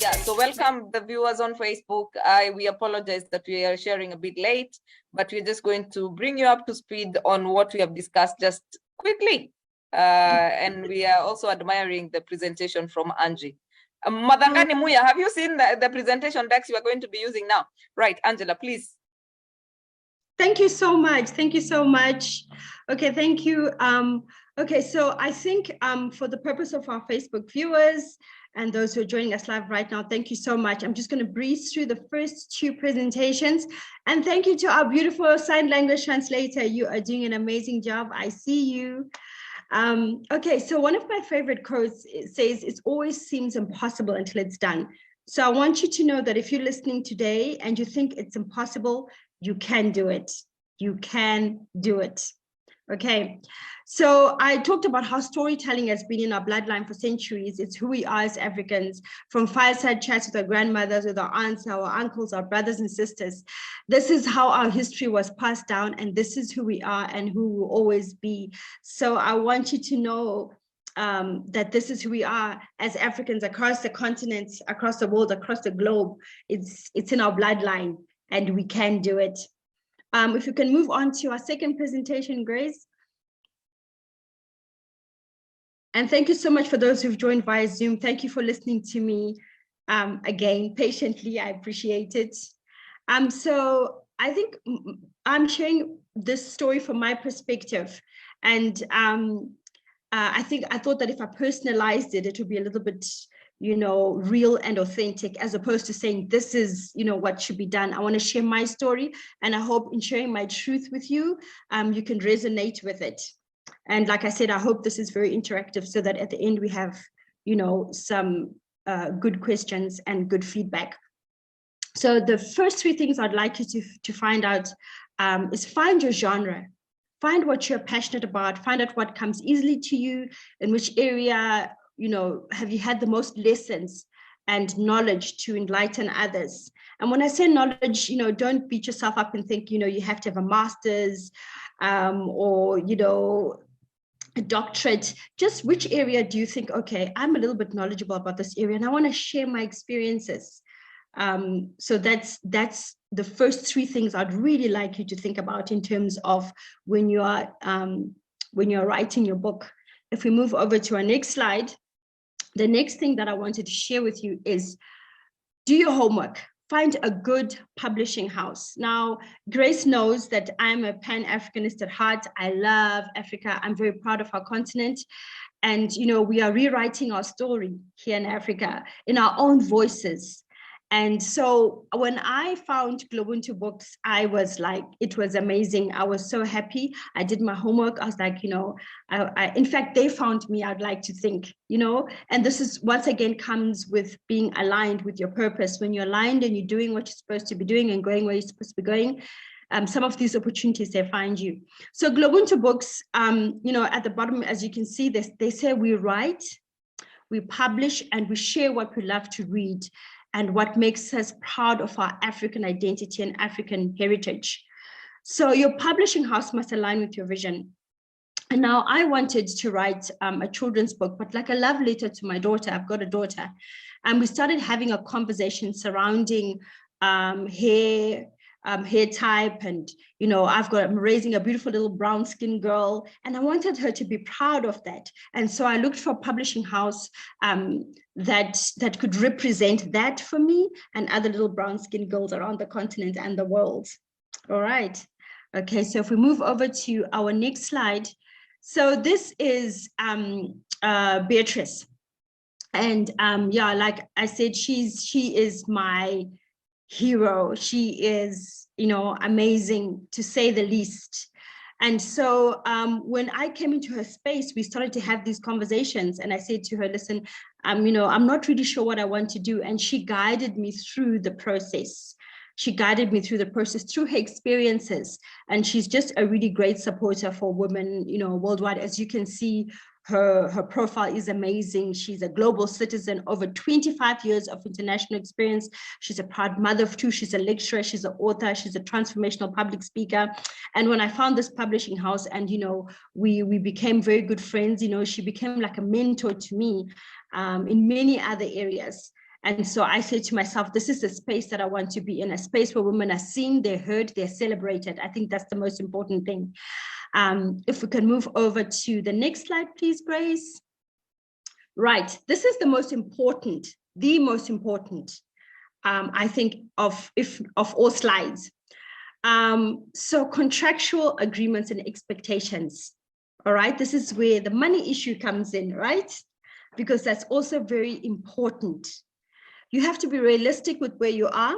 Yeah, so welcome the viewers on Facebook. We apologize that we are sharing a bit late, but we're just going to bring you up to speed on what we have discussed just quickly. And we are also admiring the presentation from Angie. Madangani Muya, have you seen the presentation decks you are going to be using now? Right, Angela, please. Thank you so much. Thank you so much. Okay, thank you. Okay, so I think for the purpose of our Facebook viewers and those who are joining us live right now, thank you so much. I'm just going to breeze through the first two presentations. And thank you to our beautiful sign language translator. You are doing an amazing job. I see you. Okay, so one of my favorite quotes says, "It always seems impossible until it's done." So I want you to know that if you're listening today and you think it's impossible, you can do it. You can do it. Okay, so I talked about how storytelling has been in our bloodline for centuries. It's who we are as Africans, from fireside chats with our grandmothers, with our aunts, our uncles, our brothers and sisters. This is how our history was passed down, and this is who we are and who we'll always be. So I want you to know that this is who we are as Africans across the continents, across the world, across the globe. It's in our bloodline, and we can do it. If you can move on to our second presentation, Grace. And thank you so much for those who've joined via Zoom. Thank you for listening to me again, patiently. I appreciate it. So I think I'm sharing this story from my perspective. And I thought that if I personalized it, it would be a little bit, real and authentic, as opposed to saying this is, what should be done. I want to share my story, and I hope in sharing my truth with you, you can resonate with it. And like I said, I hope this is very interactive so that at the end we have, some good questions and good feedback. So the first three things I'd like you to find out is find your genre. Find what you're passionate about, find out what comes easily to you, in which area, have you had the most lessons and knowledge to enlighten others. And when I say knowledge, don't beat yourself up and think, you have to have a master's or, a doctorate. Just which area do you think, okay, I'm a little bit knowledgeable about this area and I want to share my experiences. So that's the first three things I'd really like you to think about in terms of when you're writing your book. If we move over to our next slide, the next thing that I wanted to share with you is do your homework. Find a good publishing house. Now, Grace knows that I'm a Pan-Africanist at heart. I love Africa. I'm very proud of our continent. And, we are rewriting our story here in Africa in our own voices. And so when I found Globuntu Books, I was like, it was amazing. I was so happy. I did my homework. I was like, in fact, they found me, I'd like to think, and this is once again comes with being aligned with your purpose. When you're aligned and you're doing what you're supposed to be doing and going where you're supposed to be going, some of these opportunities, they find you. So Globuntu Books, at the bottom, as you can see, they say we write, we publish, and we share what we love to read and what makes us proud of our African identity and African heritage. So your publishing house must align with your vision. And now I wanted to write a children's book, but like a love letter to my daughter. I've got a daughter. And we started having a conversation surrounding hair type, and I'm raising a beautiful little brown skin girl, and I wanted her to be proud of that. And so I looked for a publishing house that could represent that for me and other little brown skin girls around the continent and the world. All right. Okay, so if we move over to our next slide. So this is Beatrice. And like I said, she is my hero. She is, amazing, to say the least. And so when I came into her space, we started to have these conversations, and I said to her, listen, I'm not really sure what I want to do. And she guided me through the process. She guided me through the process, through her experiences. And she's just a really great supporter for women, worldwide. As you can see, her profile is amazing. She's a global citizen, over 25 years of international experience. She's a proud mother of two. She's a lecturer. She's an author. She's a transformational public speaker. And when I found this publishing house and, we became very good friends, she became like a mentor to me in many other areas. And so I say to myself, this is a space that I want to be in, a space where women are seen, they're heard, they're celebrated. I think that's the most important thing. If we can move over to the next slide, please, Grace. Right, this is the most important, I think, of all slides. So contractual agreements and expectations. All right, this is where the money issue comes in, right? Because that's also very important. You have to be realistic with where you are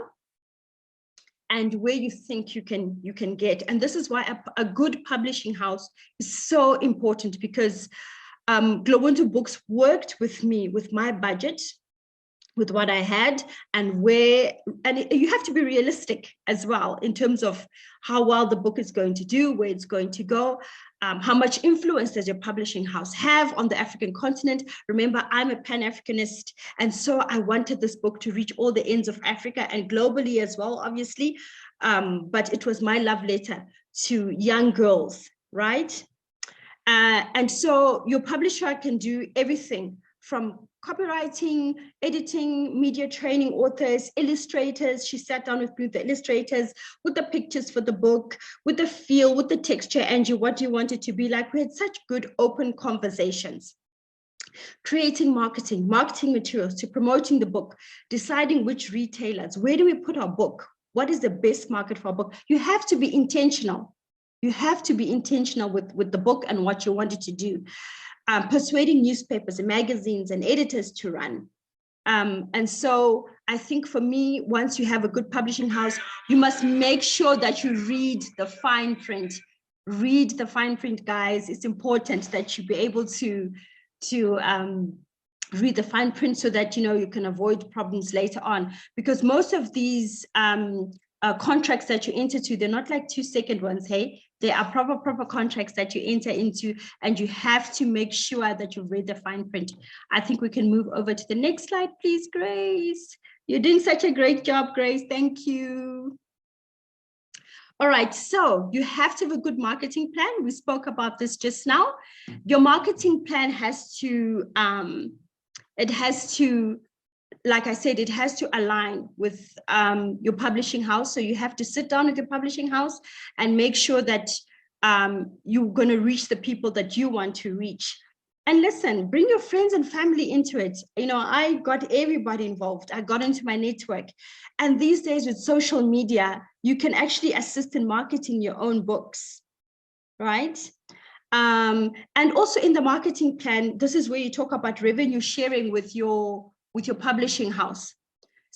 and where you think you can get. And this is why a good publishing house is so important, because Globuntu Books worked with me, with my budget, with what I had, and you have to be realistic as well in terms of how well the book is going to do, where it's going to go, how much influence does your publishing house have on the African continent. Remember, I'm a Pan-Africanist, and so I wanted this book to reach all the ends of Africa and globally as well, obviously, but it was my love letter to young girls, right? And so your publisher can do everything from copywriting, editing, media training, authors, illustrators. She sat down with me, the illustrators, with the pictures for the book, with the feel, with the texture. Angie, what do you want it to be like? We had such good open conversations. Creating marketing materials, to promoting the book, deciding which retailers, where do we put our book? What is the best market for our book? You have to be intentional. You have to be intentional with the book and what you want it to do. Persuading newspapers and magazines and editors to run. And so I think for me, once you have a good publishing house, you must make sure that you read the fine print. Read the fine print, guys. It's important that you be able to read the fine print so that you can avoid problems later on. Because most of these contracts that you enter to, they're not like 2-second ones, hey? They are proper contracts that you enter into, and you have to make sure that you've read the fine print. I think we can move over to the next slide, please, Grace. You're doing such a great job, Grace. Thank you. All right, so you have to have a good marketing plan. We spoke about this just now. Your marketing plan has to, like I said, it has to align with your publishing house. So you have to sit down with your publishing house and make sure that you're going to reach the people that you want to reach. And listen, bring your friends and family into it. I got everybody involved. I got into my network. And these days with social media, you can actually assist in marketing your own books, right? And also in the marketing plan, this is where you talk about revenue sharing with your publishing house.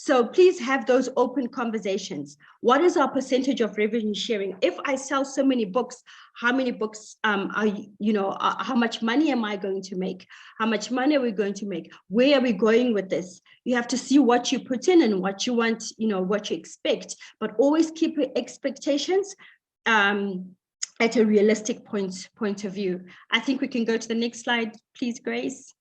So please have those open conversations. What is our percentage of revenue sharing? If I sell so many books, how many books how much money am I going to make? How much money are we going to make? Where are we going with this? You have to see what you put in and what you want, what you expect, but always keep your expectations at a realistic point of view. I think we can go to the next slide, please, Grace.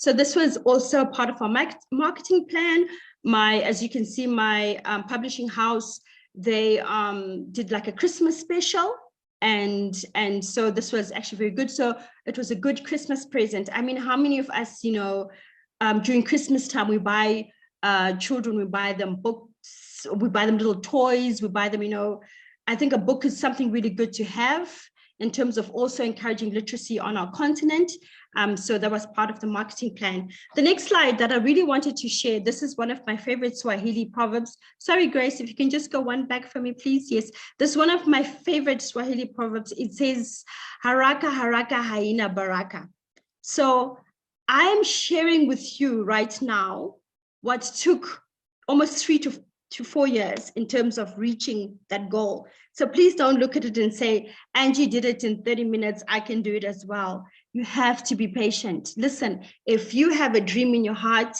So this was also part of our marketing plan. As you can see, my publishing house, they did like a Christmas special. And so this was actually very good. So it was a good Christmas present. I mean, how many of us, during Christmas time, we buy children, we buy them books, we buy them little toys, we buy them, I think a book is something really good to have in terms of also encouraging literacy on our continent. So that was part of the marketing plan. The next slide that I really wanted to share, this is one of my favorite Swahili proverbs. Sorry, Grace, if you can just go one back for me, please. Yes, this is one of my favorite Swahili proverbs. It says, haraka haraka haina baraka. So I'm sharing with you right now what took almost 3 to 4 years in terms of reaching that goal. So please don't look at it and say, Angie did it in 30 minutes, I can do it as well. You have to be patient. Listen, if you have a dream in your heart,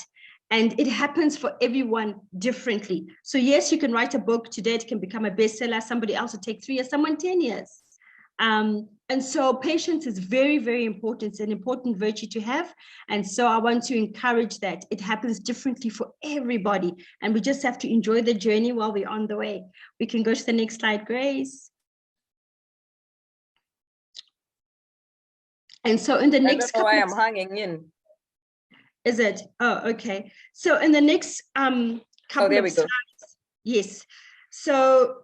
and it happens for everyone differently. So yes, you can write a book today, it can become a bestseller, somebody else will take 3 years, someone 10 years. And so patience is very, very important. It's an important virtue to have. And so I want to encourage that. It happens differently for everybody. And we just have to enjoy the journey while we're on the way. We can go to the next slide, Grace. And so in the I next don't know couple why of, I'm hanging in. is it? Oh, okay. So in the next couple there of we go. slides, yes. So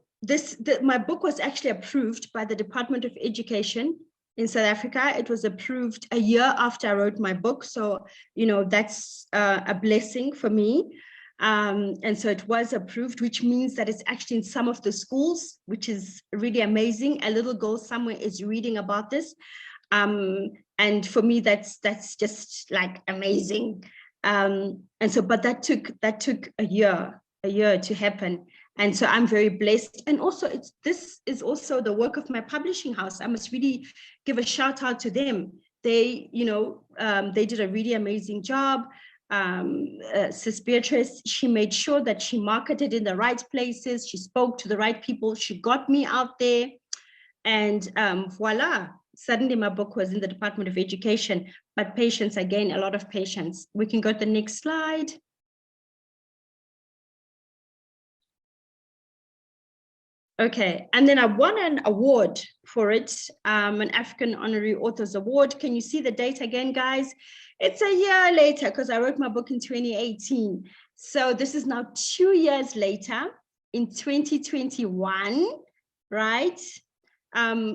my book was actually approved by the Department of Education in South Africa. It was approved a year after I wrote my book. So, you know, that's a blessing for me. And so it was approved, which means that it's actually in some of the schools, which is really amazing. A little girl somewhere is reading about this. And for me, that's just like amazing. And so, but that took a year to happen. And so I'm very blessed. And also this is also the work of my publishing house. I must really give a shout out to them. They, you know, they did a really amazing job. Sis Beatrice, she made sure that she marketed in the right places. She spoke to the right people. She got me out there. And voila, suddenly my book was in the Department of Education. But patience, again, a lot of patience. We can go to the next slide. Okay, and then I won an award for it, an African Honorary Authors Award. Can you see the date again, guys? It's a year later because I wrote my book in 2018. So this is now 2 years later in 2021, right?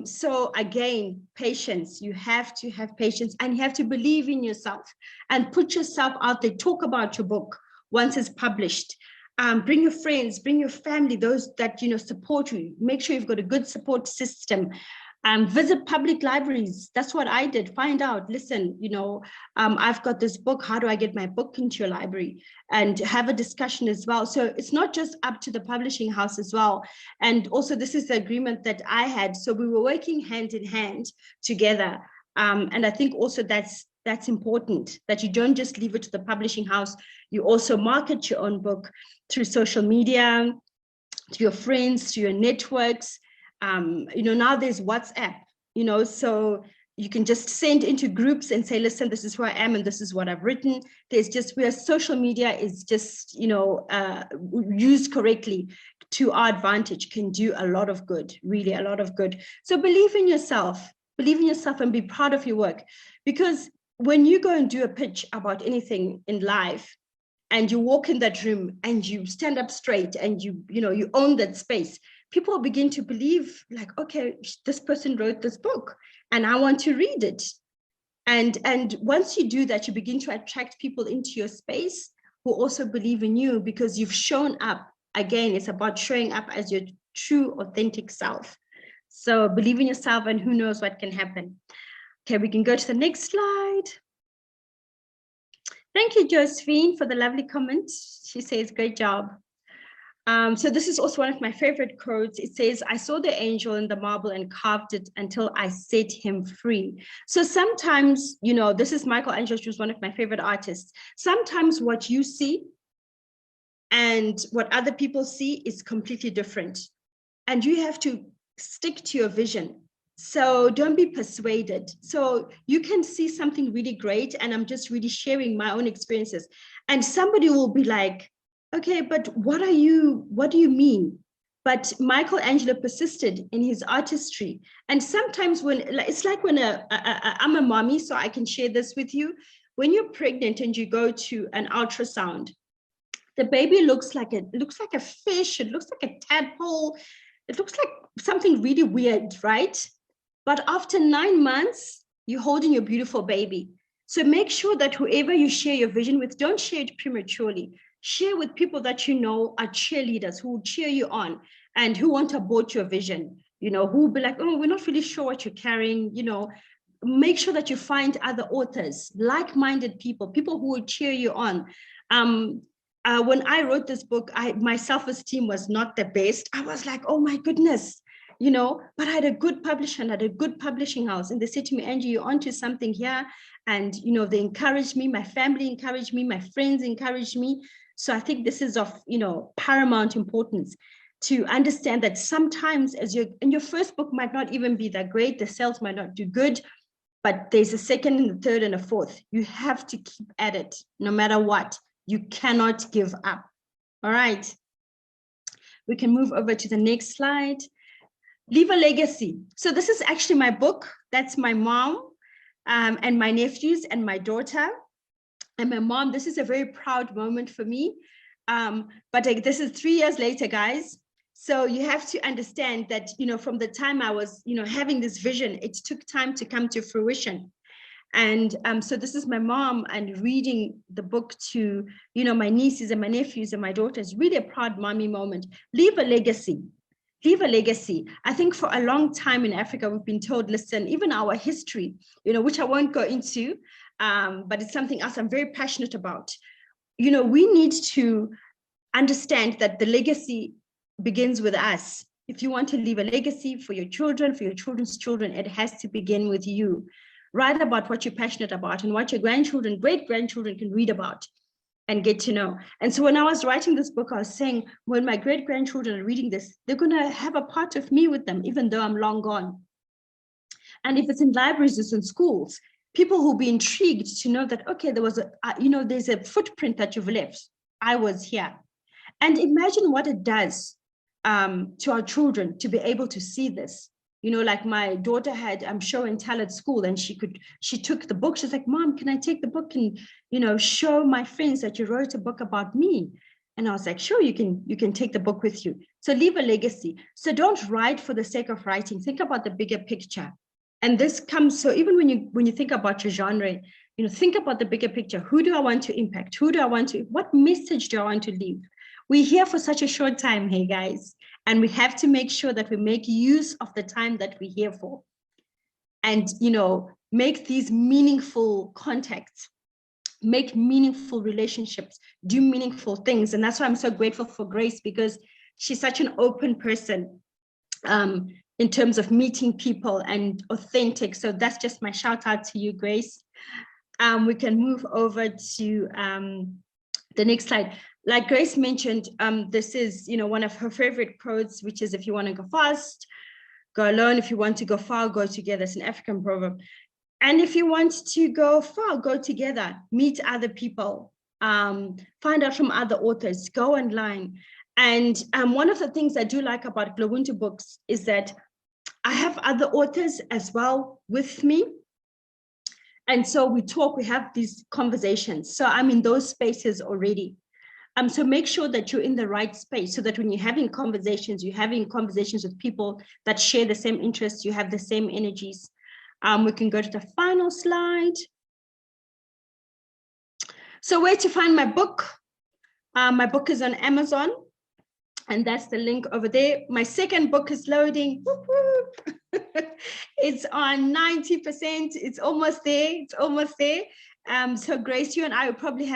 So again, patience. You have to have patience and you have to believe in yourself and put yourself out there. Talk about your book once it's published. Bring your friends, bring your family, those that, you know, support you. Make sure you've got a good support system. Visit public libraries. That's what I did. Find out, listen, you know, I've got this book. How do I get my book into your library? And have a discussion as well. So it's not just up to the publishing house as well. And also this is the agreement that I had. So we were working hand in hand together. And I think also that's important, that you don't just leave it to the publishing house. You also market your own book through social media, to your friends, to your networks. You know, now there's WhatsApp, you know, so you can just send into groups and say, listen, this is who I am and this is what I've written. There's just where social media is just, you know, used correctly to our advantage, can do a lot of good, really a lot of good. So believe in yourself and be proud of your work. Because when you go and do a pitch about anything in life, and you walk in that room and you stand up straight and you own that space, people begin to believe like, okay, this person wrote this book and I want to read it. And once you do that, you begin to attract people into your space who also believe in you because you've shown up. Again, it's about showing up as your true, authentic self. So believe in yourself and who knows what can happen. Okay, we can go to the next slide. Thank you, Josephine, for the lovely comment. She says, great job. So this is also one of my favorite quotes. It says, I saw the angel in the marble and carved it until I set him free. So sometimes, you know, this is Michelangelo, who's one of my favorite artists. Sometimes what you see and what other people see is completely different. And you have to stick to your vision. So don't be persuaded. So you can see something really great, and I'm just really sharing my own experiences. And somebody will be like, okay, but what do you mean? But Michelangelo persisted in his artistry. And sometimes when, it's like when I'm a mommy, so I can share this with you. When you're pregnant and you go to an ultrasound, the baby looks like a fish, it looks like a tadpole, it looks like something really weird, right? But after 9 months, you're holding your beautiful baby. So make sure that whoever you share your vision with, don't share it prematurely. Share with people that you know are cheerleaders, who will cheer you on and who won't abort your vision, you know, who will be like, oh, we're not really sure what you're carrying, you know. Make sure that you find other authors, like-minded people who will cheer you on. When I wrote this book, my self-esteem was not the best. I was like, oh my goodness, you know, but I had a good publisher and I had a good publishing house. And they said to me, Angie, you're onto something here. And, you know, they encouraged me, my family encouraged me, my friends encouraged me. So I think this is of, you know, paramount importance to understand that sometimes your first book might not even be that great, the sales might not do good, but there's a second and a third and a fourth. You have to keep at it no matter what. You cannot give up. All right. We can move over to the next slide. Leave a legacy. So this is actually my book. That's my mom. and my nephews and my daughter and my mom. This is a very proud moment for me. But this is 3 years later, guys. So you have to understand that, from the time I was, having this vision, it took time to come to fruition. And so this is my mom, and reading the book to, my nieces and my nephews and my daughters, really a proud mommy moment. Leave a legacy. Leave a legacy. I think for a long time in Africa, we've been told, listen, even our history, which I won't go into, but it's something else I'm very passionate about. We need to understand that the legacy begins with us. If you want to leave a legacy for your children, for your children's children, it has to begin with you. Write about what you're passionate about and what your grandchildren, great-grandchildren can read about and get to know. And so when I was writing this book, I was saying, when my great-grandchildren are reading this, they're going to have a part of me with them, even though I'm long gone. And if it's in libraries, it's in schools, people who'll be intrigued to know that, okay, there was there's a footprint that you've left. I was here. And imagine what it does to our children to be able to see this. Like my daughter had show and tell at school, and she took the book. She's like, Mom, can I take the book and, show my friends that you wrote a book about me? And I was like, sure, you can take the book with you. So leave a legacy. So don't write for the sake of writing. Think about the bigger picture. And this comes, so even when you think about your genre, think about the bigger picture. Who do I want to impact? What message do I want to leave? We're here for such a short time, hey guys, and we have to make sure that we make use of the time that we're here for, and make these meaningful contacts, make meaningful relationships, do meaningful things. And that's why I'm so grateful for Grace, because she's such an open person in terms of meeting people and authentic. So that's just my shout out to you, Grace. We can move over to the next slide. Like Grace mentioned, this is, one of her favorite quotes, which is, if you want to go fast, go alone. If you want to go far, go together. It's an African proverb. And if you want to go far, go together, meet other people, find out from other authors, go online. And one of the things I do like about Globuntu Books is that I have other authors as well with me. And so we talk, we have these conversations. So I'm in those spaces already. So make sure that you're in the right space, so that when you're having conversations with people that share the same interests, you have the same energies. We can go to the final slide. So where to find my book? My book is on Amazon, and that's the link over there. My second book is loading. Whoop, whoop. It's on 90%. It's almost there. So Grace, you and I will probably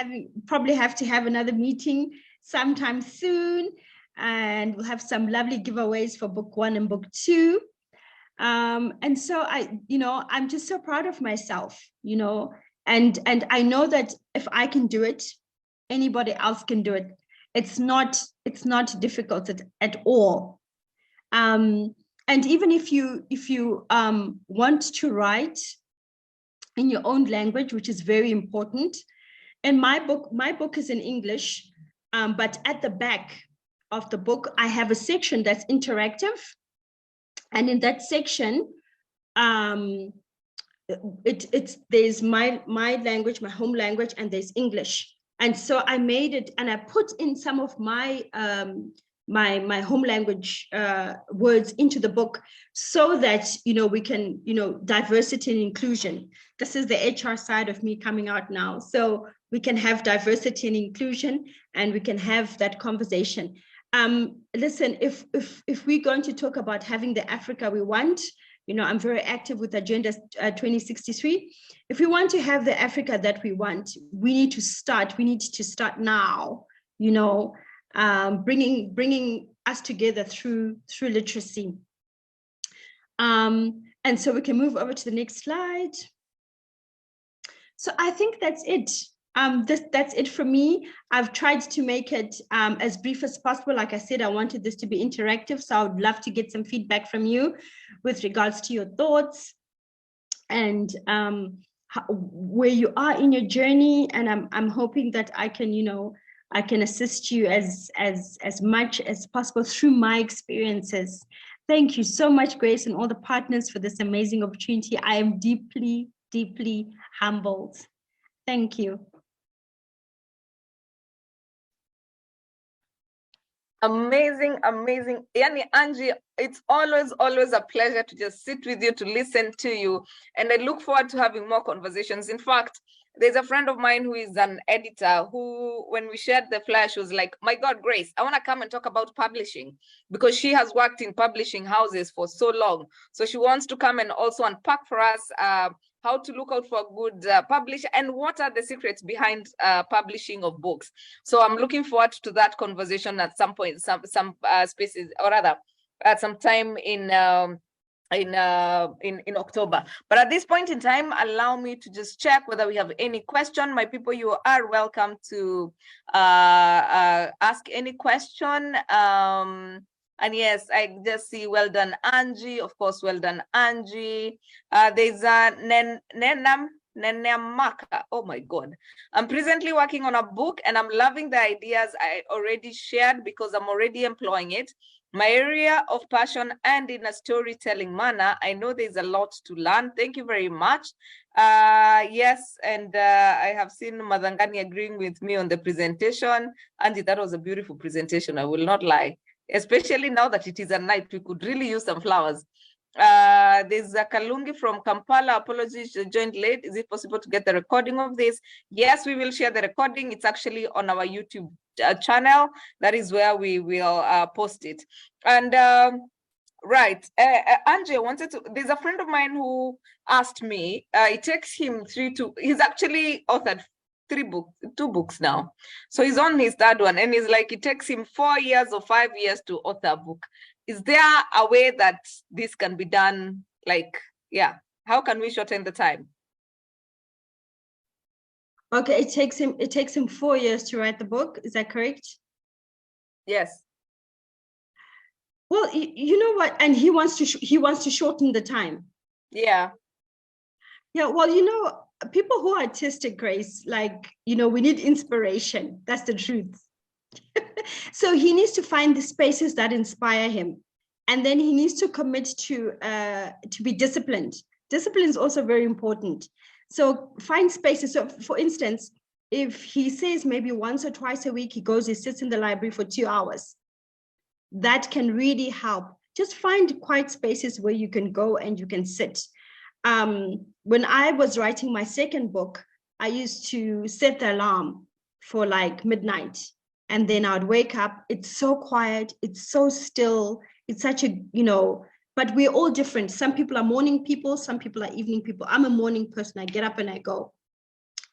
have to have another meeting sometime soon, and we'll have some lovely giveaways for book 1 and book 2. And so I'm just so proud of myself, and I know that if I can do it, anybody else can do it. It's not difficult at all. And even if you want to write in your own language, which is very important. And my book is in English, but at the back of the book, I have a section that's interactive. And in that section, there's my language, my home language, and there's English. And so I made it, and I put in some of my my home language words into the book, so that we can diversity and inclusion. This is the HR side of me coming out now, so we can have diversity and inclusion, and we can have that conversation. Listen, if we're going to talk about having the Africa we want, I'm very active with Agenda 2063. If we want to have the Africa that we want, we need to start now, bringing us together through literacy. And so we can move over to the next slide. So I think that's it. That's it for me. I've tried to make it as brief as possible. Like I said, I wanted this to be interactive, so I would love to get some feedback from you with regards to your thoughts and where you are in your journey. And I'm hoping that I can assist you as much as possible through my experiences. Thank you so much, Grace, and all the partners for this amazing opportunity. I am deeply, deeply humbled. Thank you. Amazing, amazing. Yani, Angie, it's always a pleasure to just sit with you, to listen to you. And I look forward to having more conversations. In fact, there's a friend of mine who is an editor who, when we shared the flash, was like, my God, Grace, I want to come and talk about publishing, because she has worked in publishing houses for so long. So she wants to come and also unpack for us how to look out for a good publisher and what are the secrets behind publishing of books. So I'm looking forward to that conversation at some point, some spaces, or rather at some time in October. But at this point in time, allow me to just check whether we have any question. My people, you are welcome to ask any question. And yes, I just see, well done, Angie. Of course, well done, Angie. There's a Nenemaka. Oh my God. I'm presently working on a book and I'm loving the ideas I already shared because I'm already employing it. My area of passion and in a storytelling manner. I know there's a lot to learn. Thank you very much. Yes, and I have seen Madhangani agreeing with me on the presentation. Angie, that was a beautiful presentation, I will not lie. Especially now that it is a night, we could really use some flowers. There's a Kalungi from Kampala. Apologies, joined late. Is it possible to get the recording of this? Yes, we will share the recording. It's actually on our YouTube channel. That is where we will post it. And right, Angie, there's a friend of mine who asked me, it takes him he's actually authored two books now. So he's on his third one, and he's like, it takes him 4 years or 5 years to author a book. Is there a way that this can be done? Like, yeah, how can we shorten the time? Okay, it takes him 4 years to write the book. Is that correct? Yes. Well, you know what, and he wants to shorten the time. Yeah. Yeah, well, you know, people who are artistic, Grace, like, you know, we need inspiration. That's the truth. So he needs to find the spaces that inspire him. And then he needs to commit to be disciplined. Discipline is also very important. So find spaces. So for instance, if he says maybe once or twice a week, he sits in the library for 2 hours, that can really help. Just find quiet spaces where you can go and you can sit. When I was writing my second book, I used to set the alarm for like midnight, and then I'd wake up. It's so quiet, it's so still, it's such a, you know, but we're all different. Some people are morning people, some people are evening people. I'm a morning person, I get up and I go.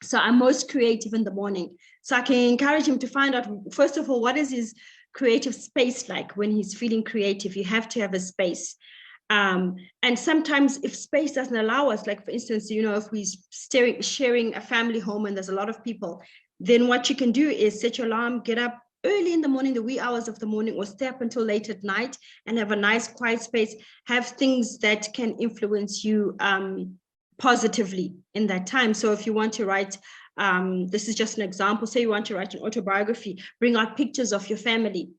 So I'm most creative in the morning. So I can encourage him to find out, first of all, what is his creative space like when he's feeling creative. You have to have a space. And sometimes if space doesn't allow us, like for instance, you know, if we're sharing a family home and there's a lot of people, then what you can do is set your alarm, get up early in the morning, the wee hours of the morning, or stay up until late at night and have a nice quiet space, have things that can influence you positively in that time. So if you want to write, this is just an example, say you want to write an autobiography, bring out pictures of your family,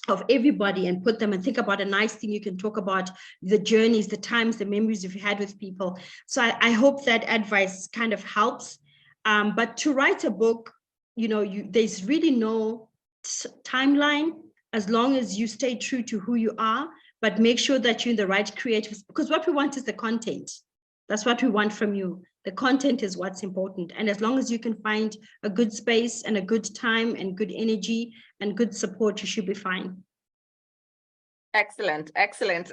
of everybody, and put them and think about a nice thing you can talk about, the journeys, the times, the memories you've had with people. So I hope that advice kind of helps. But to write a book, you know, there's really no timeline, as long as you stay true to who you are, but make sure that you're in the right creative, because what we want is the content. That's what we want from you. The content is what's important. And as long as you can find a good space and a good time and good energy and good support, you should be fine. Excellent, excellent.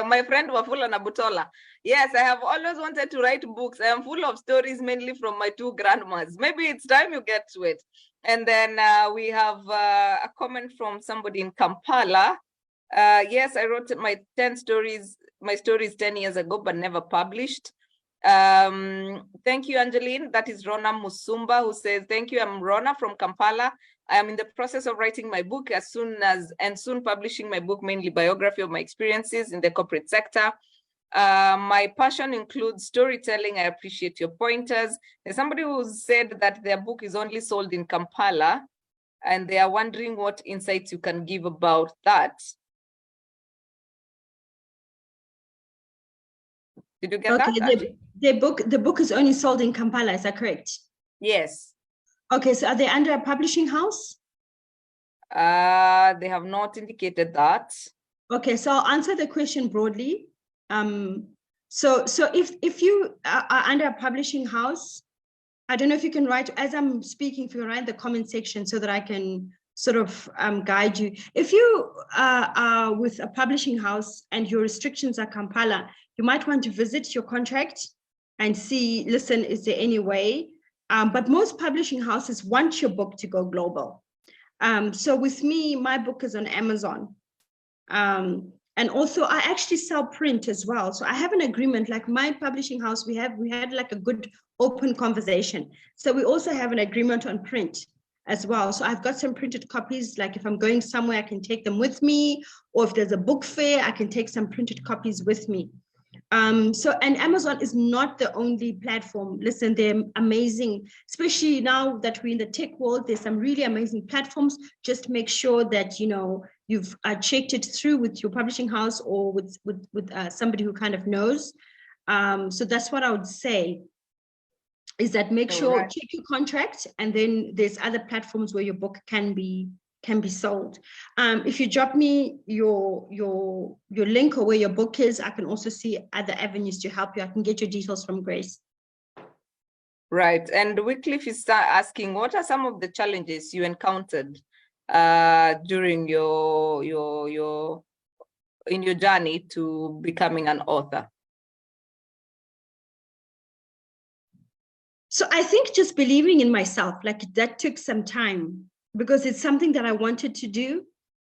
My friend Wafula Nabutola. Yes, I have always wanted to write books. I am full of stories, mainly from my two grandmas. Maybe it's time you get to it. And then we have a comment from somebody in Kampala. Yes, I wrote my stories 10 years ago, but never published. Thank you, Angeline. That is Rona Musumba, who says, thank you. I'm Rona from Kampala. I am in the process of writing my book soon publishing my book, mainly biography of my experiences in the corporate sector. My passion includes storytelling. I appreciate your pointers. There's somebody who said that their book is only sold in Kampala, and they are wondering what insights you can give about that. Did you get Okay, that? the book is only sold in Kampala, is that correct? Yes. Okay, so are they under a publishing house? They have not indicated that. Okay, so I'll answer the question broadly. So if you are under a publishing house, I don't know if you can write, as I'm speaking, if you write the comment section so that I can sort of guide you. If you are with a publishing house and your restrictions are Kampala, you might want to visit your contract and see, listen, is there any way? But most publishing houses want your book to go global. So with me, my book is on Amazon. And also I actually sell print as well. So I have an agreement, like my publishing house, we had like a good open conversation. So we also have an agreement on print as well. So I've got some printed copies, like if I'm going somewhere, I can take them with me, or if there's a book fair, I can take some printed copies with me. And Amazon is not the only platform. Listen, they're amazing, especially now that we're in the tech world. There's some really amazing platforms. Just make sure that you've checked it through with your publishing house or with somebody who kind of knows. So that's what I would say, is that make sure, check your contract, and then there's other platforms where your book can be sold. If you drop me your link or where your book is, I can also see other avenues to help you. I can get your details from Grace. Right. And Wycliffe is asking, what are some of the challenges you encountered during your journey to becoming an author? So I think just believing in myself, like that took some time, because it's something that I wanted to do.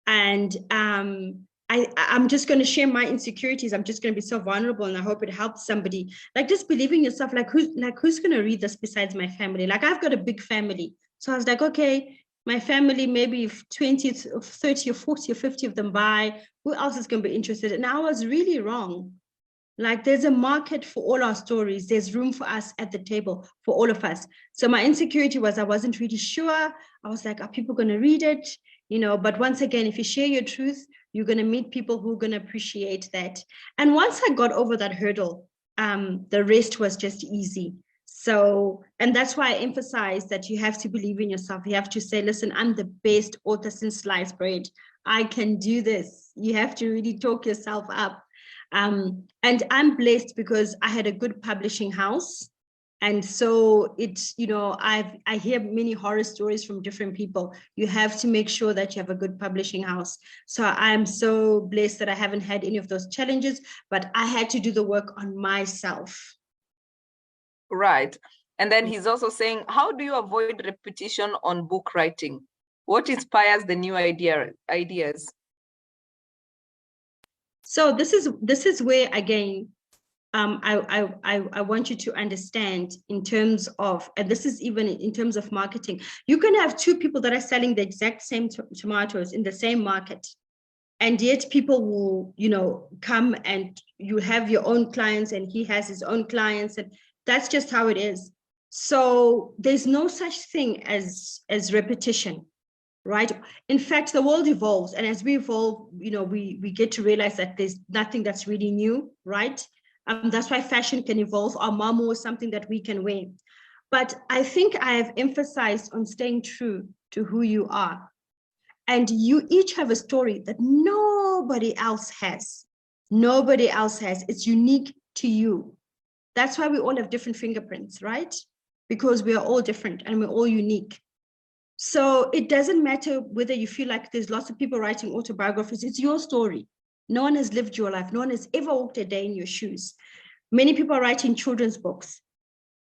And I'm just going to share my insecurities. I'm just going to be so vulnerable, and I hope it helps somebody. Like just believing in yourself, like who's going to read this besides my family? Like I've got a big family. So I was like, okay, my family, maybe if 20 or 30 or 40 or 50 of them buy, who else is going to be interested? And I was really wrong. Like there's a market for all our stories. There's room for us at the table, for all of us. So my insecurity was I wasn't really sure. I was like, are people going to read it? But once again, if you share your truth, you're going to meet people who are going to appreciate that. And once I got over that hurdle, the rest was just easy. So, and that's why I emphasize that you have to believe in yourself. You have to say, listen, I'm the best author since sliced bread. I can do this. You have to really talk yourself up. And I'm blessed because I had a good publishing house. And so it's, I hear many horror stories from different people. You have to make sure that you have a good publishing house. So I'm so blessed that I haven't had any of those challenges, but I had to do the work on myself. Right. And then he's also saying, how do you avoid repetition on book writing? What inspires the new ideas? So this is where, again, I want you to understand in terms of, and this is even in terms of marketing, you can have two people that are selling the exact same tomatoes in the same market. And yet people will, come, and you have your own clients and he has his own clients, and that's just how it is. So there's no such thing as repetition. Right. In fact, the world evolves. And as we evolve, we get to realize that there's nothing that's really new. Right. That's why fashion can evolve. Our mamo is something that we can wear. But I think I have emphasized on staying true to who you are. And you each have a story that nobody else has. Nobody else has. It's unique to you. That's why we all have different fingerprints, right? Because we are all different and we're all unique. So it doesn't matter whether you feel like there's lots of people writing autobiographies. It's your story. No one has lived your life. No one has ever walked a day in your shoes. Many people are writing children's books.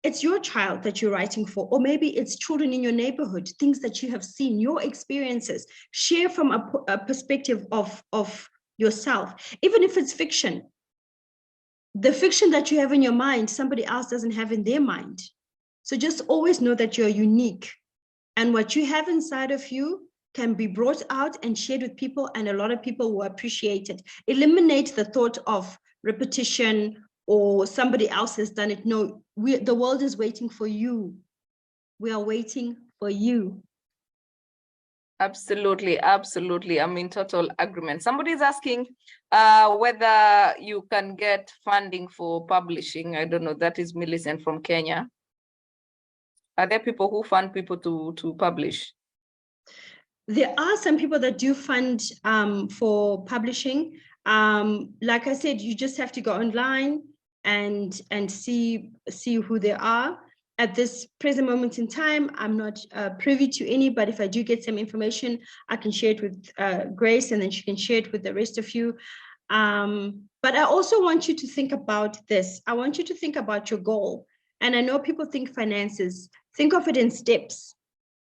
It's your child that you're writing for, or maybe it's children in your neighborhood, things that you have seen, your experiences. Share from a perspective of yourself, even if it's fiction. The fiction that you have in your mind, somebody else doesn't have in their mind. So just always know that you're unique. And what you have inside of you can be brought out and shared with people, and a lot of people will appreciate it. Eliminate the thought of repetition or somebody else has done it. No, the world is waiting for you. We are waiting for you. Absolutely, absolutely. I'm in total agreement. Somebody is asking whether you can get funding for publishing. I don't know. That is Millicent from Kenya. Are there people who fund people to publish? There are some people that do fund for publishing. Like I said, you just have to go online and see who they are. At this present moment in time, I'm not privy to any, but if I do get some information, I can share it with Grace, and then she can share it with the rest of you. But I also want you to think about this. I want you to think about your goal. And I know people think finances. Think of it in steps,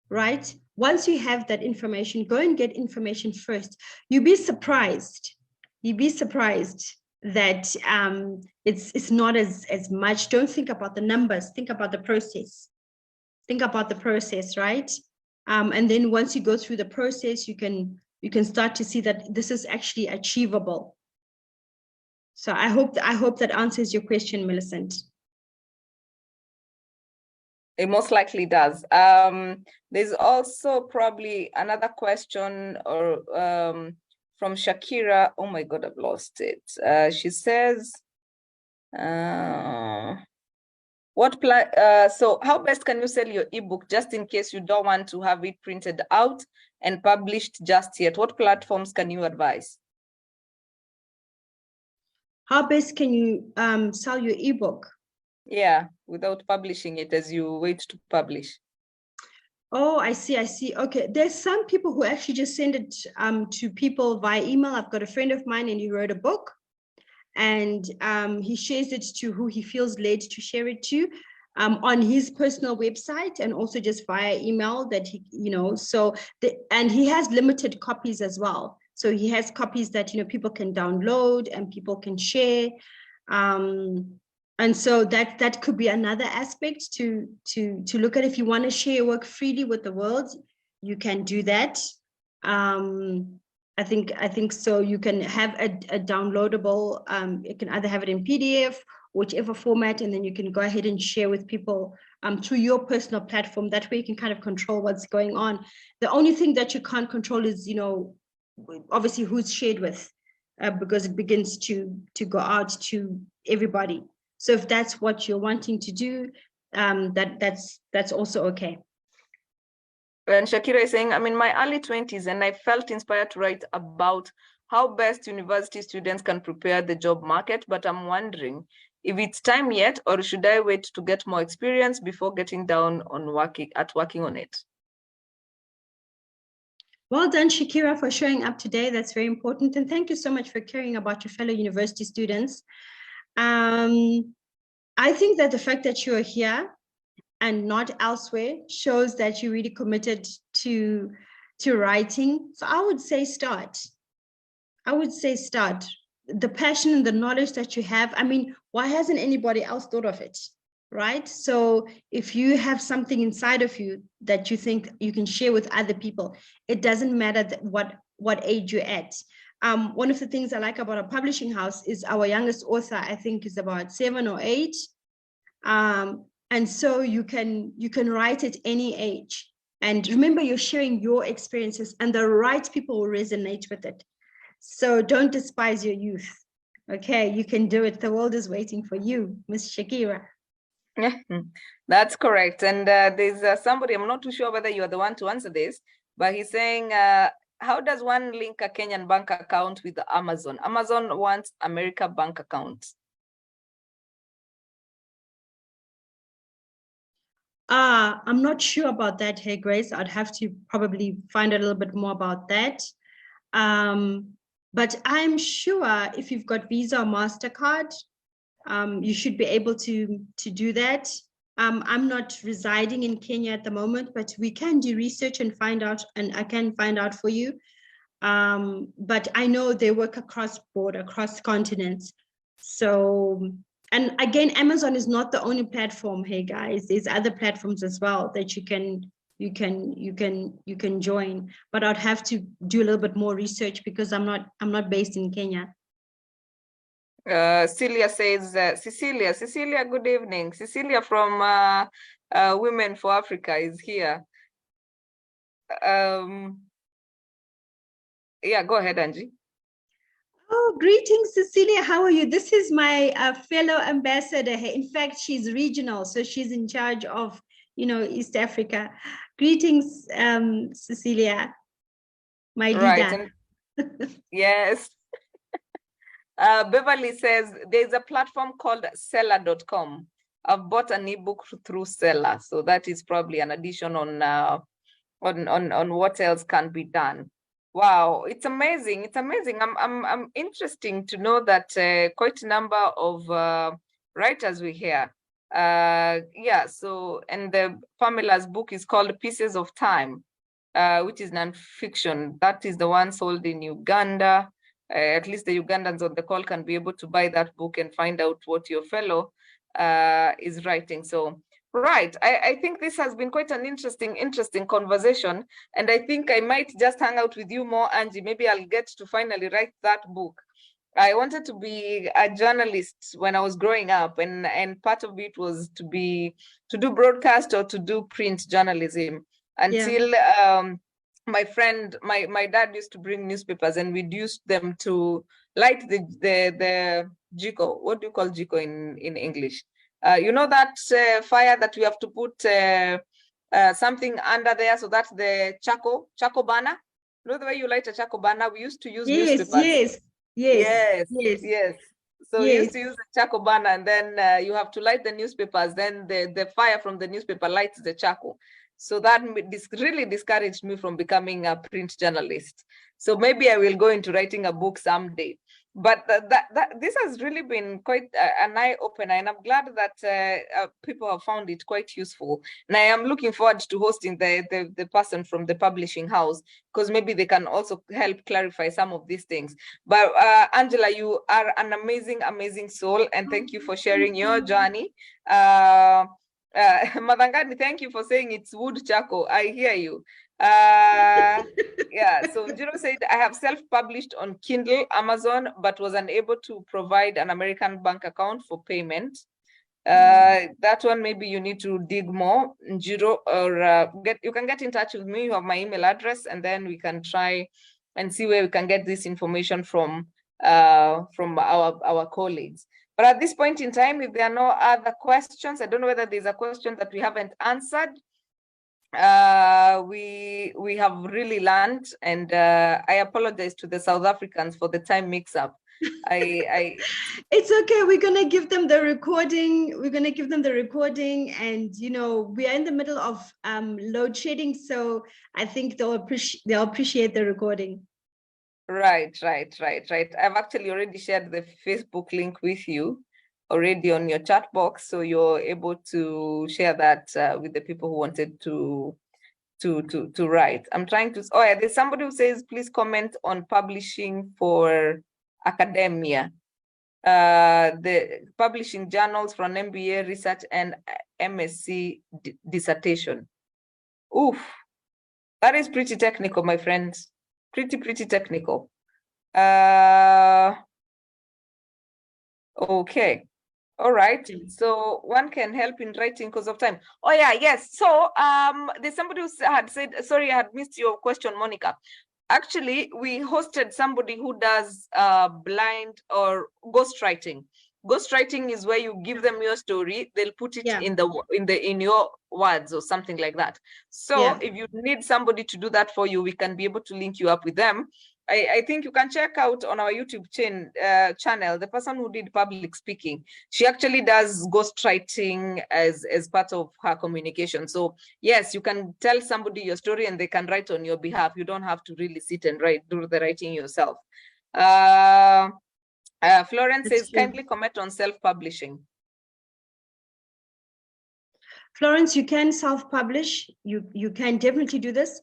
right? Once you have that information, go and get information first. You'd be surprised. You'd be surprised that it's not as much. Don't think about the numbers. Think about the process. Think about the process, right? And then once you go through the process, you can start to see that this is actually achievable. So I hope that answers your question, Millicent. It most likely does. There's also probably another question or from Shakira. Oh my God, I've lost it. She says, so how best can you sell your ebook just in case you don't want to have it printed out and published just yet? What platforms can you advise? How best can you sell your ebook? Yeah, without publishing it as you wait to publish. Oh, I see. Okay, there's some people who actually just send it to people via email. I've got a friend of mine and he wrote a book, and he shares it to who he feels led to share it to on his personal website, and also just via email that he, and he has limited copies as well. So he has copies that, people can download and people can share. And so that could be another aspect to look at. If you want to share your work freely with the world, you can do that. I think so. You can have a downloadable. You can either have it in PDF, whichever format, and then you can go ahead and share with people through your personal platform. That way, you can kind of control what's going on. The only thing that you can't control is, obviously who's shared with, because it begins to go out to everybody. So if that's what you're wanting to do, that's also okay. And Shakira is saying, I'm in my early 20s and I felt inspired to write about how best university students can prepare the job market, but I'm wondering if it's time yet, or should I wait to get more experience before getting down on working on it? Well done, Shakira, for showing up today. That's very important. And thank you so much for caring about your fellow university students. I think that the fact that you're here and not elsewhere shows that you're really committed to writing. So I would say start. The passion and the knowledge that you have. I mean, why hasn't anybody else thought of it? Right? So if you have something inside of you that you think you can share with other people, it doesn't matter what age you're at. One of the things I like about a publishing house is our youngest author, I think, is about 7 or 8. And so you can write at any age. And remember, you're sharing your experiences, and the right people will resonate with it. So don't despise your youth. Okay, you can do it. The world is waiting for you, Miss Shakira. That's correct. And there's somebody, I'm not too sure whether you are the one to answer this, but he's saying, how does one link a Kenyan bank account with Amazon? Amazon wants America bank accounts. I'm not sure about that, hey Grace. I'd have to probably find a little bit more about that. But I'm sure if you've got Visa or MasterCard, you should be able to do that. I'm not residing in Kenya at the moment, but we can do research and find out, and I can find out for you. But I know they work across continents. So, and again, Amazon is not the only platform. Hey guys, there's other platforms as well that you can join. But I'd have to do a little bit more research because I'm not based in Kenya. Celia says, Cecilia, good evening. Cecilia from Women for Africa is here. Yeah, go ahead, Angie. Oh, greetings, Cecilia. How are you? This is my fellow ambassador. In fact, she's regional, so she's in charge of, East Africa. Greetings, Cecilia, my Right. leader. And yes. Beverly says there's a platform called seller.com. I've bought an ebook through Seller, so that is probably an addition on what else can be done. Wow, it's amazing. It's amazing. I'm interesting to know that quite a number of writers we hear. Yeah, so and the Pamela's book is called Pieces of Time, which is nonfiction. That is the one sold in Uganda. At least the Ugandans on the call can be able to buy that book and find out what your fellow is writing. So, right, I think this has been quite an interesting conversation. And I think I might just hang out with you more, Angie. Maybe I'll get to finally write that book. I wanted to be a journalist when I was growing up, and part of it was to do broadcast or to do print journalism until my dad used to bring newspapers, and we'd use them to light the jiko. What do you call jiko in English? You know that fire that we have to put something under there, so that's the charcoal burner. You know the way you light a charcoal burner? We used to use newspapers. Yes. So we used to use the charcoal burner, and then you have to light the newspapers. Then the fire from the newspaper lights the charcoal. So that really discouraged me from becoming a print journalist. So maybe I will go into writing a book someday. But this has really been quite an eye-opener, and I'm glad that people have found it quite useful. And I am looking forward to hosting the person from the publishing house, because maybe they can also help clarify some of these things. But Angela, you are an amazing soul, and thank you for sharing your journey. Mhlanga, thank you for saying it's wood charcoal. I hear you. Yeah, so Njiro said, I have self-published on Kindle, Amazon, but was unable to provide an American bank account for payment. That one, maybe you need to dig more, Njiro, or you can get in touch with me. You have my email address, and then we can try and see where we can get this information from our colleagues. But at this point in time, if there are no other questions, I don't know whether there's a question that we haven't answered. We have really learned, and I apologize to the South Africans for the time mix-up. It's okay. We're gonna give them the recording. And we are in the middle of load shedding, so I think they'll appreciate the recording. Right. I've actually already shared the Facebook link with you already on your chat box, so you're able to share that with the people who wanted to write. I'm trying to. Oh yeah, there's somebody who says, please comment on publishing for academia. The publishing journals from MBA research and MSc dissertation. Oof, that is pretty technical, my friends. Pretty technical. Okay. All right. So one can help in writing because of time. Oh yeah, yes. So there's somebody who had said, sorry, I had missed your question, Monica. Actually, we hosted somebody who does blind or ghostwriting. Ghostwriting is where you give them your story, they'll put it in your words or something like that. So if you need somebody to do that for you, we can be able to link you up with them. I think you can check out on our YouTube channel, the person who did public speaking. She actually does ghostwriting as part of her communication. So yes, you can tell somebody your story and they can write on your behalf. You don't have to really sit and do the writing yourself. Florence says, kindly comment on self-publishing. Florence, you can self-publish. You can definitely do this.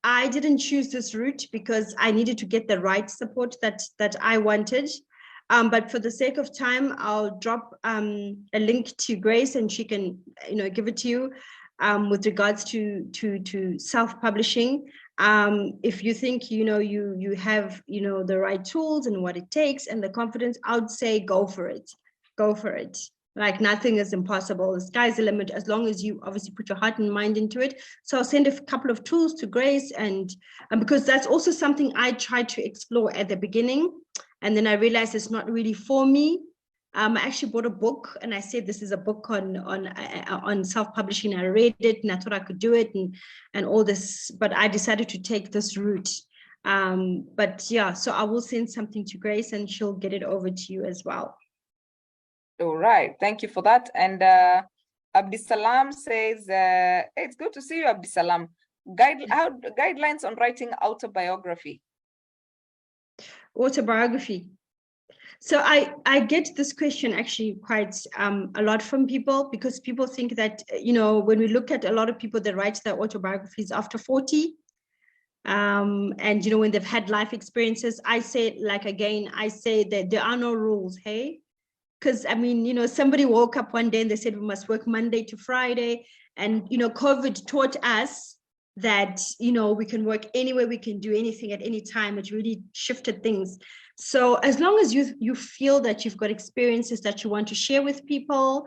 I didn't choose this route because I needed to get the right support that I wanted. But for the sake of time, I'll drop a link to Grace, and she can give it to you with regards to self-publishing. If you think you have the right tools and what it takes and the confidence, I would say go for it. Like nothing is impossible. The sky's the limit as long as you obviously put your heart and mind into it. So I'll send a couple of tools to Grace, and because that's also something I tried to explore at the beginning, and then I realized it's not really for me. I actually bought a book, and I said this is a book on self-publishing. I read it, and I thought I could do it, and all this, but I decided to take this route. But yeah, so I will send something to Grace, and she'll get it over to you as well. All right, thank you for that. And Abdisalam says, it's good to see you, Abdisalam. Guidelines on writing autobiography. Autobiography. So I get this question actually quite a lot from people, because people think that, you know, when we look at a lot of people that write their autobiographies after 40, and, you know, when they've had life experiences, I say, like, again, I say that there are no rules, hey? Because, I mean, you know, somebody woke up one day and they said we must work Monday to Friday. And, you know, COVID taught us that, you know, we can work anywhere, we can do anything at any time. It really shifted things. So as long as you feel that you've got experiences that you want to share with people,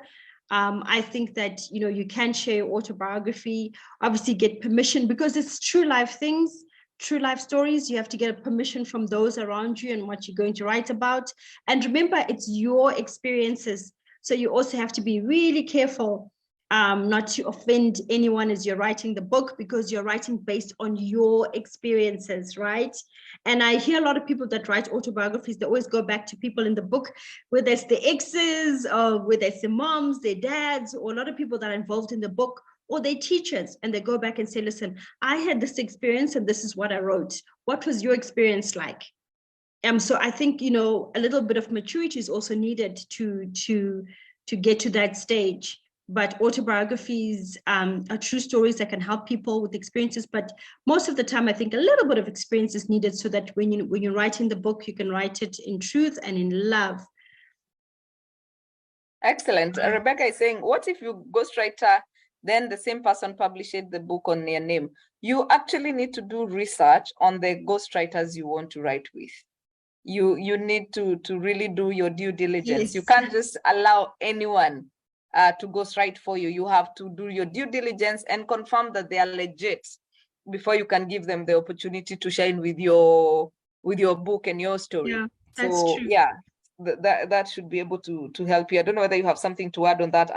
I think that, you know, you can share your autobiography, obviously get permission, because it's true life things. True life stories, you have to get a permission from those around you and what you're going to write about. And remember, it's your experiences. So you also have to be really careful not to offend anyone as you're writing the book, because you're writing based on your experiences, right? And I hear a lot of people that write autobiographies, they always go back to people in the book, whether it's the exes or whether it's the moms, their dads, or a lot of people that are involved in the book, or they teachers, and they go back and say, listen, I had this experience and this is what I wrote. What was your experience like? So I think, you know, a little bit of maturity is also needed to get to that stage. But autobiographies are true stories that can help people with experiences. But most of the time, I think a little bit of experience is needed so that when you're writing the book, you can write it in truth and in love. Excellent. Rebecca is saying, what if you ghostwriter, then the same person published the book on their name? You actually need to do research on the ghostwriters you want to write with. You need to really do your due diligence. Yes. You can't just allow anyone to ghostwrite for you. You have to do your due diligence and confirm that they are legit before you can give them the opportunity to shine with your book and your story. Yeah, that's so true. Yeah, that should be able to help you. I don't know whether you have something to add on that,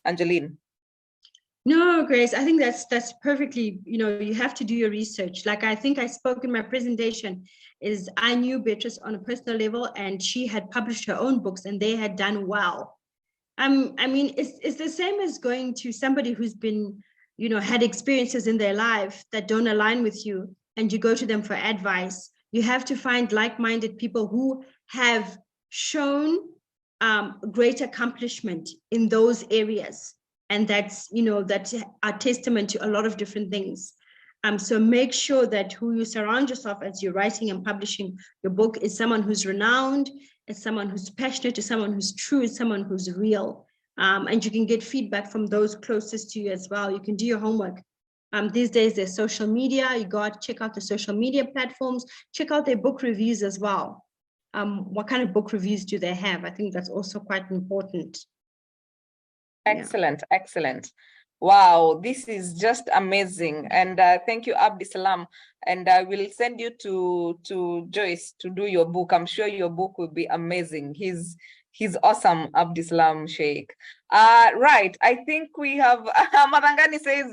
Angeline. No, Grace, I think that's perfectly, you know, you have to do your research. Like I think I spoke in my presentation, is I knew Beatrice on a personal level, and she had published her own books and they had done well. I mean, it's the same as going to somebody who's been, you know, had experiences in their life that don't align with you, and you go to them for advice. You have to find like-minded people who have shown great accomplishment in those areas. And that's, you know, that's a testament to a lot of different things. So make sure that who you surround yourself as you're writing and publishing your book is someone who's renowned, is someone who's passionate, is someone who's true, is someone who's real. And you can get feedback from those closest to you as well. You can do your homework. These days there's social media. You go out, check out the social media platforms, check out their book reviews as well. What kind of book reviews do they have? I think that's also quite important. Excellent, excellent. Wow, this is just amazing. And thank you, Abdi Salam. And I will send you to Joyce to do your book. I'm sure your book will be amazing. He's awesome, Abdi Salam Sheikh. Right, I think we have, Madangani says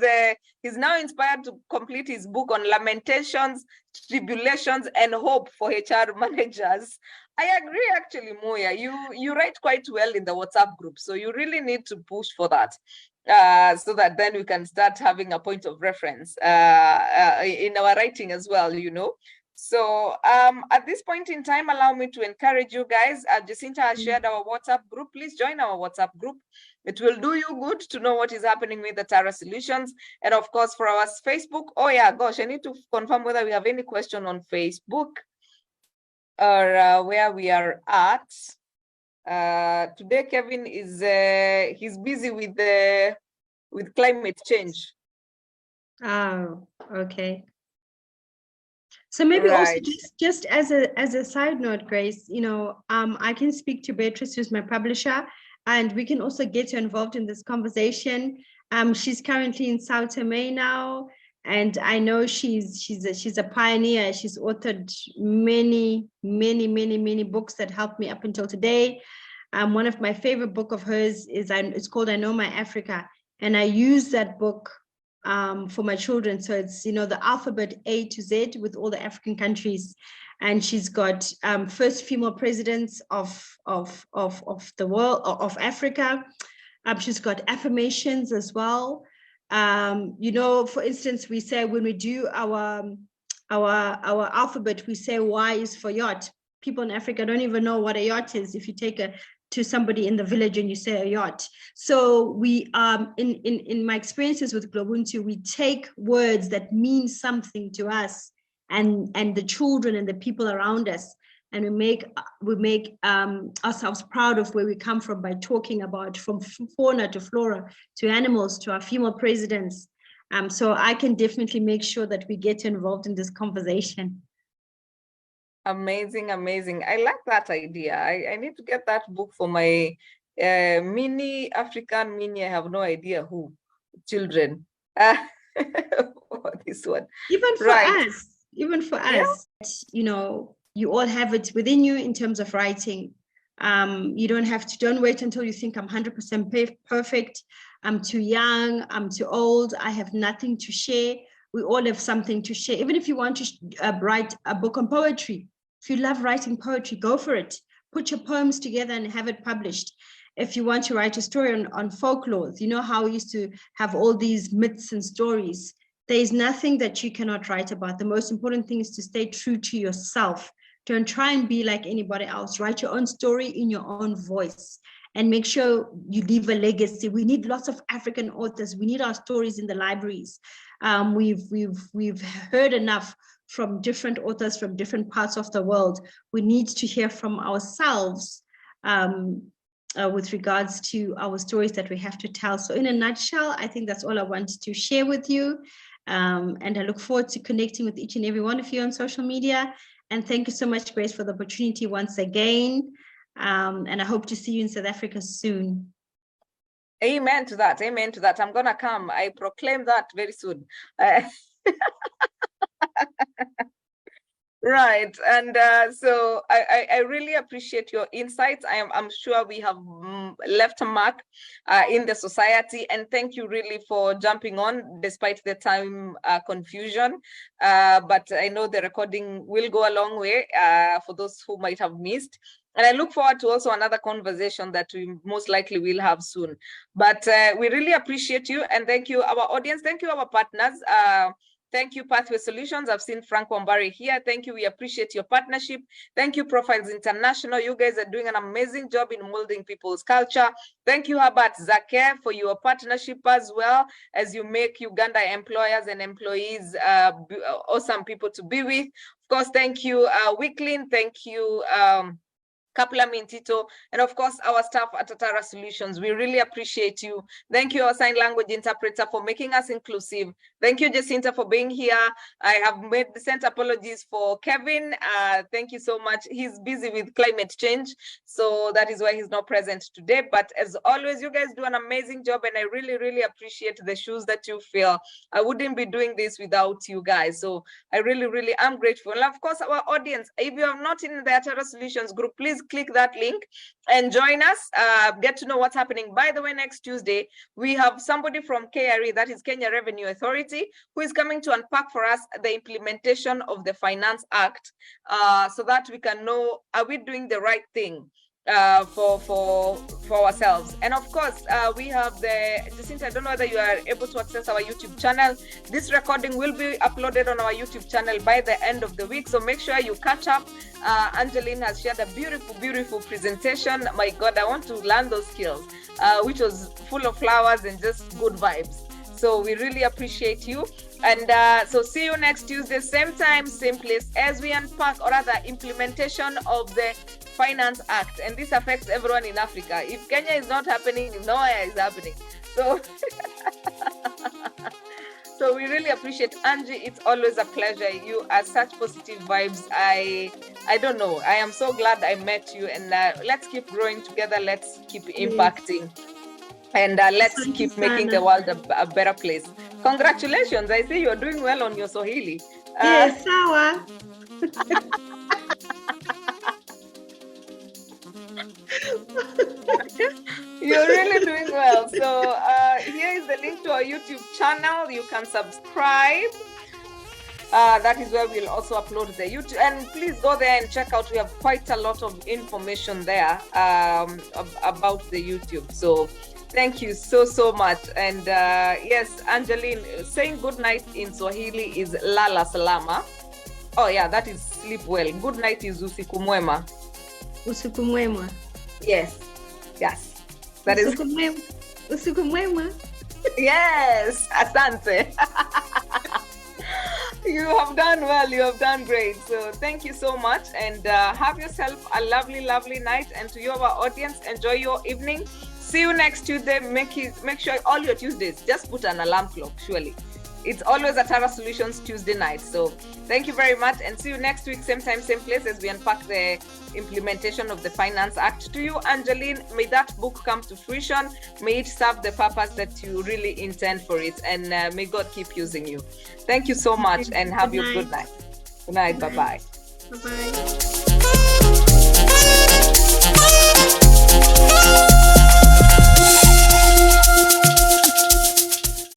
he's now inspired to complete his book on lamentations, tribulations, and hope for HR managers. I agree, actually, Moya. You write quite well in the WhatsApp group, so you really need to push for that, so that then we can start having a point of reference in our writing as well, you know. So at this point in time, allow me to encourage you guys. Jacinta has shared our WhatsApp group. Please join our WhatsApp group. It will do you good to know what is happening with the Tara Solutions. And of course, for our Facebook, oh yeah, gosh, I need to confirm whether we have any question on Facebook or where we are at. Today, Kevin is he's busy with climate change. Oh, okay. So maybe also just as a side note, Grace, you know, I can speak to Beatrice, who's my publisher, and we can also get her involved in this conversation. She's currently in Sao Tome now, and I know she's a pioneer. She's authored many books that helped me up until today. One of my favorite book of hers is it's called I Know My Africa, and I use that book for my children. So it's, you know, the alphabet A to Z with all the African countries, and she's got first female presidents of the world, of Africa. She's got affirmations as well. You know, for instance, we say when we do our alphabet, we say Y is for yacht. People in Africa don't even know what a yacht is. If you take to somebody in the village and you say a yacht. So we, in my experiences with Globuntu, we take words that mean something to us and the children and the people around us, and we make ourselves proud of where we come from by talking about, from fauna to flora to animals to our female presidents. So I can definitely make sure that we get involved in this conversation. Amazing, amazing. I like that idea. I need to get that book for my mini African mini, I have no idea who, children. For this one. Even for us, you know, you all have it within you in terms of writing. You don't wait until you think I'm 100% perfect. I'm too young, I'm too old, I have nothing to share. We all have something to share. Even if you want to write a book on poetry, if you love writing poetry, go for it. Put your poems together and have it published. If you want to write a story on folklore, you know how we used to have all these myths and stories. There is nothing that you cannot write about. The most important thing is to stay true to yourself. Don't try and be like anybody else. Write your own story in your own voice and make sure you leave a legacy. We need lots of African authors. We need our stories in the libraries. We've heard enough from different authors from different parts of the world. We need to hear from ourselves with regards to our stories that we have to tell. So in a nutshell, I think that's all I want to share with you. And I look forward to connecting with each and every one of you on social media. And thank you so much, Grace, for the opportunity once again. And I hope to see you in South Africa soon. Amen to that. Amen to that. I'm going to come. I proclaim that very soon. Right. And so I really appreciate your insights. I'm sure we have left a mark in the society. And thank you really for jumping on despite the time confusion. But I know the recording will go a long way for those who might have missed. And I look forward to also another conversation that we most likely will have soon. But we really appreciate you. And thank you, our audience. Thank you, our partners. Thank you, Pathway Solutions. I've seen Frank Wambari here. Thank you. We appreciate your partnership. Thank you, Profiles International. You guys are doing an amazing job in molding people's culture. Thank you, Herbert Zake, for your partnership as well, as you make Uganda employers and employees awesome people to be with. Of course, thank you, Wicklin. Thank you, Kapla Mintito, and of course, our staff at Tatara Solutions. We really appreciate you. Thank you, our sign language interpreter, for making us inclusive. Thank you, Jacinta, for being here. I have sent apologies for Kevin. Thank you so much. He's busy with climate change, so that is why he's not present today. But as always, you guys do an amazing job, and I really, really appreciate the shoes that you fill. I wouldn't be doing this without you guys. So I really, really am grateful. And of course, our audience, if you are not in the Tatara Solutions group, please click that link and join us, get to know what's happening. By the way, next Tuesday, we have somebody from KRE, that is Kenya Revenue Authority, who is coming to unpack for us the implementation of the Finance Act, so that we can know, are we doing the right thing for ourselves. And of course, we have the, Jacinta, I don't know whether you are able to access our YouTube channel. This recording will be uploaded on our YouTube channel by the end of the week, so make sure you catch up. Angeline has shared a beautiful, beautiful presentation. My God, I want to learn those skills, which was full of flowers and just good vibes. So we really appreciate you. And so see you next Tuesday, same time, same place, as we unpack, or rather implementation of the Finance Act. And this affects everyone in Africa. If Kenya is not happening, nowhere is happening. So So we really appreciate Angie. It's always a pleasure. You are such positive vibes. I don't know. I am so glad I met you, and let's keep growing together. Let's keep impacting, and let's keep making the world a better place. Congratulations! I see you're doing well on your Swahili. Yes, sawa. You're really doing well. So here is the link to our YouTube channel. You can subscribe. That is where we'll also upload the YouTube. And please go there and check out. We have quite a lot of information there about the YouTube. So thank you so much. And yes, Angeline, saying good night in Swahili is lala salama. Oh yeah, that is sleep well. Good night is usiku mwema. Usiku mwema. Yes. That usiku is usiku mwema. Yes, asante. You have done well. You have done great. So thank you so much, and have yourself a lovely night. And to your audience, enjoy your evening. See you next Tuesday. Make sure all your Tuesdays, just put an alarm clock. Surely, it's always a Tara Solutions Tuesday night. So thank you very much, and see you next week, same time, same place, as we unpack the implementation of the Finance Act. To you, Angeline, may that book come to fruition. May it serve the purpose that you really intend for it, and may God keep using you. Thank you so much, and have your good night. Good night. Bye-bye. Bye-bye.